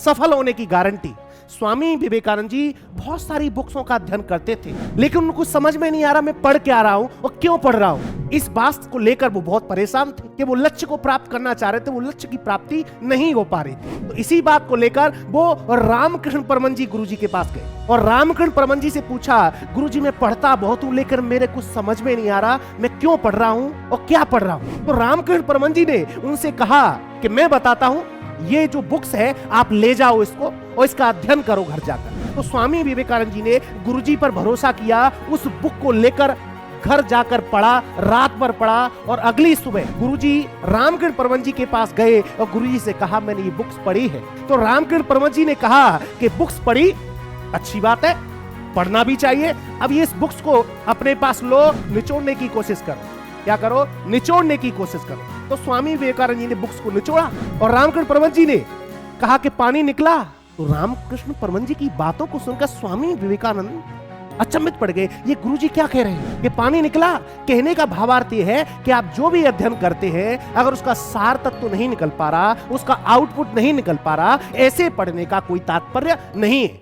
सफल होने की गारंटी। स्वामी विवेकानंद जी बहुत सारी बुक्सों का अध्ययन करते थे, लेकिन उनको समझ में नहीं आ रहा मैं पढ़ क्या रहा हूं और क्यों पढ़ रहा हूं। इस बात को लेकर वो बहुत परेशान थे कि वो लक्ष्य को प्राप्त करना चाह रहे थे, वो लक्ष्य की प्राप्ति नहीं हो पा रही थी। तो इसी बात को लेकर वो रामकृष्ण परमहंस जी गुरुजी के पास गए और रामकृष्ण परमहंस जी से पूछा, गुरुजी मैं पढ़ता बहुत हूं लेकिन मेरे कुछ समझ में नहीं आ रहा, मैं क्यों पढ़ रहा हूं और क्या पढ़ रहा हूं। तो रामकृष्ण परमहंस जी ने उनसे कहा कि मैं बताता हूं, ये जो बुक्स है आप ले जाओ इसको और इसका अध्ययन करो घर जाकर। तो स्वामी विवेकानंद जी ने गुरुजी पर भरोसा किया, उस बुक को लेकर घर जाकर पढ़ा, रात भर पढ़ा और अगली सुबह गुरुजी रामकृष्ण परमहंस जी के पास गए और गुरुजी से कहा मैंने ये बुक्स पढ़ी है। तो रामकृष्ण परमहंस जी ने कहा कि बुक्स पढ़ी, अच्छी बात है, पढ़ना भी चाहिए। अब ये इस बुक्स को अपने पास लो, निचोड़ने की कोशिश करो। क्या करो? निचोड़ने की कोशिश करो। तो स्वामी विवेकानंद जी ने बुक्स को निचोड़ा और रामकृष्ण परमहंस जी ने कहा कि पानी निकला। तो रामकृष्ण परमहंस जी की बातों को सुनकर स्वामी विवेकानंद अचंभित पड़ गए, ये गुरुजी क्या कह रहे हैं कि पानी निकला। कहने का भावार्थ ये है कि आप जो भी अध्ययन करते हैं अगर उसका सार तत्व नहीं निकल पा रहा, उसका आउटपुट नहीं निकल पा रहा, ऐसे पढ़ने का कोई तात्पर्य नहीं है।